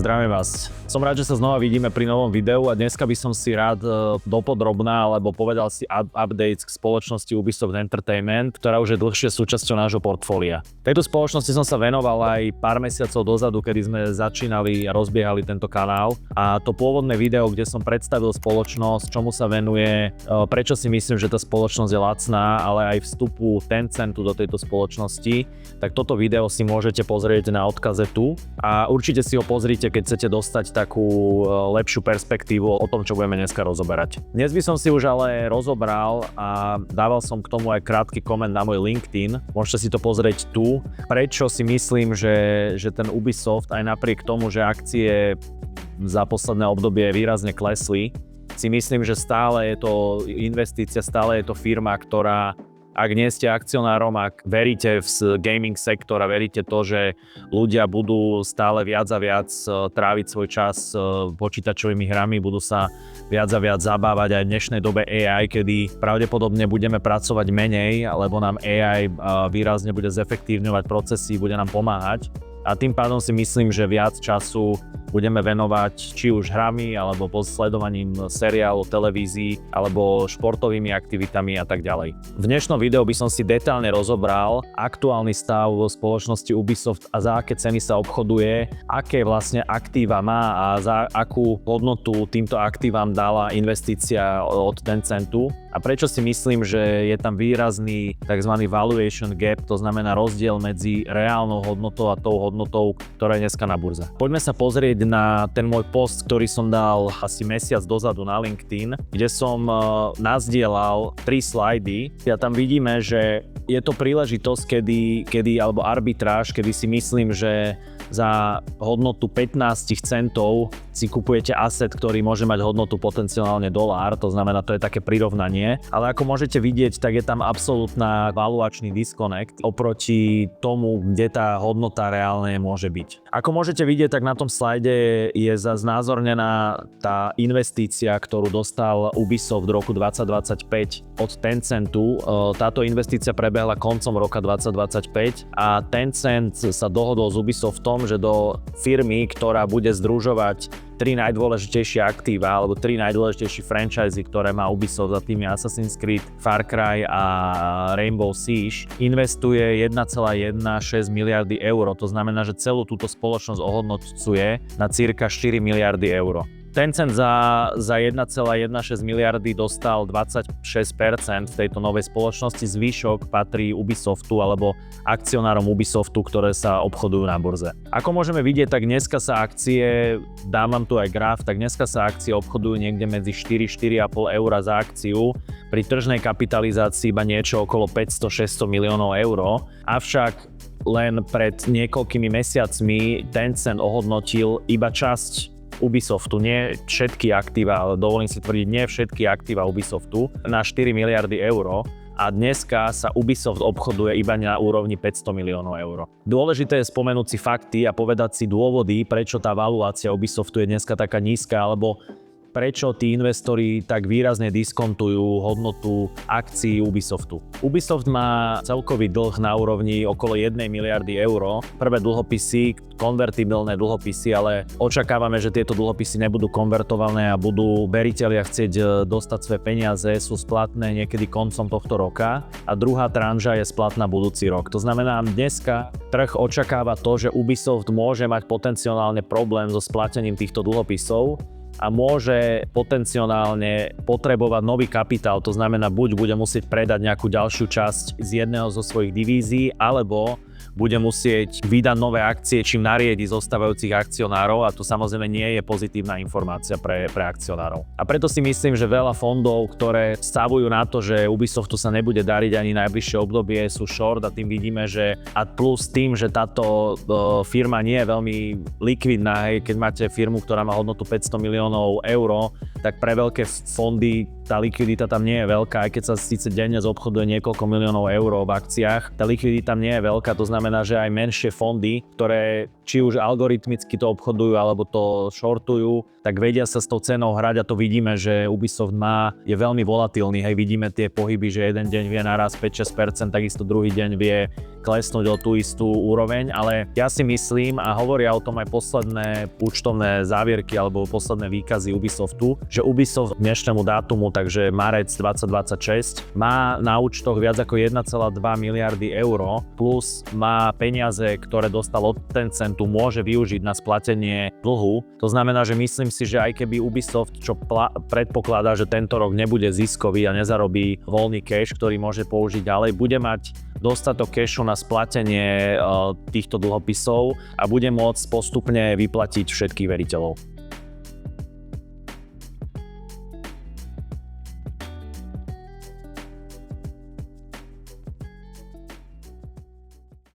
zdravím vás. Som rád, že sa znova vidíme pri novom videu a dneska by som si rád dopodrobná, alebo povedal si updates k spoločnosti Ubisoft Entertainment, ktorá už je dlhšie súčasťou nášho portfólia. Tejto spoločnosti som sa venoval aj pár mesiacov dozadu, kedy sme začínali a rozbiehali tento kanál, a to pôvodné video, kde som predstavil spoločnosť, čomu sa venuje, prečo si myslím, že tá spoločnosť je lacná, ale aj vstupu Tencentu do tejto spoločnosti, tak toto video si môžete pozrieť na odkaze tu a určite si ho pozrite, keď chcete dostať takú lepšiu perspektívu o tom, čo budeme dneska rozoberať. Dnes by som si už ale rozobral a dával som k tomu aj krátky koment na môj LinkedIn. Môžete si to pozrieť tu. Prečo si myslím, že ten Ubisoft aj napriek tomu, že akcie za posledné obdobie výrazne klesli, si myslím, že stále je to investícia, stále je to firma, ktorá, ak nie ste akcionárom, ak veríte v gaming sektor a veríte to, že ľudia budú stále viac a viac tráviť svoj čas počítačovými hrami, budú sa viac a viac zabávať aj v dnešnej dobe AI, kedy pravdepodobne budeme pracovať menej, lebo nám AI výrazne bude zefektívňovať procesy, bude nám pomáhať. A tým pádom si myslím, že viac času budeme venovať či už hrami, alebo sledovaním seriálov, televízií, alebo športovými aktivitami a tak ďalej. V dnešnom videu by som si detailne rozobral aktuálny stav vo spoločnosti Ubisoft a za aké ceny sa obchoduje, aké vlastne aktíva má a za akú hodnotu týmto aktívam dala investícia od Tencentu. A prečo si myslím, že je tam výrazný tzv. Valuation gap, to znamená rozdiel medzi reálnou hodnotou a tou hodnotou, ktorá je dneska na burze. Poďme sa pozrieť na ten môj post, ktorý som dal asi mesiac dozadu na LinkedIn, kde som nazdielal 3 slajdy. A tam vidíme, že je to príležitosť, kedy alebo arbitráž, kedy si myslím, že za hodnotu 15 centov si kupujete asset, ktorý môže mať hodnotu potenciálne $1, to znamená, to je také prirovnanie. Ale ako môžete vidieť, tak je tam absolútna valuačný disconnect oproti tomu, kde tá hodnota reálne môže byť. Ako môžete vidieť, tak na tom slajde je znázornená tá investícia, ktorú dostal Ubisoft v roku 2025 od Tencentu. Táto investícia prebehla koncom roka 2025 a Tencent sa dohodol s Ubisoftom, že do firmy, ktorá bude združovať 3 najdôležitejšie aktíva alebo 3 najdôležitejšie franchise, ktoré má Ubisoft, za tými Assassin's Creed, Far Cry a Rainbow Siege, investuje 1,16 miliardy eur. To znamená, že celú túto spoločnosť ohodnocuje na cirka 4 miliardy eur. Tencent za 1,16 miliardy dostal 26% v tejto novej spoločnosti, zvyšok patrí Ubisoftu alebo akcionárom Ubisoftu, ktoré sa obchodujú na burze. Ako môžeme vidieť, tak dneska sa akcie, dám vám tu aj graf, tak dneska sa akcie obchodujú niekde medzi 4-4,5 eur za akciu, pri tržnej kapitalizácii iba niečo okolo 500-600 miliónov eur, avšak len pred niekoľkými mesiacmi Tencent ohodnotil iba časť Ubisoftu, nie všetky aktíva, ale dovolím si tvrdiť, nie všetky aktíva Ubisoftu na 4 miliardy eur a dneska sa Ubisoft obchoduje iba na úrovni 500 miliónov eur. Dôležité je spomenúť si fakty a povedať si dôvody, prečo tá valuácia Ubisoftu je dneska taká nízka, alebo prečo tí investori tak výrazne diskontujú hodnotu akcií Ubisoftu. Ubisoft má celkový dlh na úrovni okolo 1 miliardy eur. Prvé dlhopisy, konvertibilné dlhopisy, ale očakávame, že tieto dlhopisy nebudú konvertované a budú veritelia chcieť dostať svoje peniaze, sú splatné niekedy koncom tohto roka a druhá tranža je splatná budúci rok. To znamená, dneska trh očakáva to, že Ubisoft môže mať potenciálne problém so splatením týchto dlhopisov a môže potenciálne potrebovať nový kapitál, to znamená buď bude musieť predať nejakú ďalšiu časť z jedného zo svojich divízií, alebo bude musieť vydať nové akcie, čím nariedi zostávajúcich akcionárov a to samozrejme nie je pozitívna informácia pre akcionárov. A preto si myslím, že veľa fondov, ktoré stavujú na to, že Ubisoftu sa nebude dariť ani najbližšie obdobie, sú short a tým vidíme, že a plus tým, že táto firma nie je veľmi likvidná, keď máte firmu, ktorá má hodnotu 500 miliónov eur, tak pre veľké fondy tá likvidita tam nie je veľká, aj keď sa síce denne obchoduje niekoľko miliónov eur v akciách, tá likvidita tam nie je veľká, to znamená, že aj menšie fondy, ktoré či už algoritmicky to obchodujú alebo to shortujú, tak vedia sa s tou cenou hrať a to vidíme, že Ubisoft je veľmi volatilný, hej, vidíme tie pohyby, že jeden deň vie naraz 5-6%, takisto druhý deň vie klesnúť o tú istú úroveň, ale ja si myslím, a hovoria o tom aj posledné účtovné závierky alebo posledné výkazy Ubisoftu, že Ubisoft k dnešnému dátumu, takže marec 2026, má na účtoch viac ako 1,2 miliardy eur, plus má peniaze, ktoré dostal od Tencentu, môže využiť na splatenie dlhu. To znamená, že myslím si, že aj keby Ubisoft, čo predpokladá, že tento rok nebude ziskový a nezarobí voľný cash, ktorý môže použiť ďalej, bude mať dostatok cashu na splatenie týchto dlhopisov a bude môcť postupne vyplatiť všetkých veriteľov.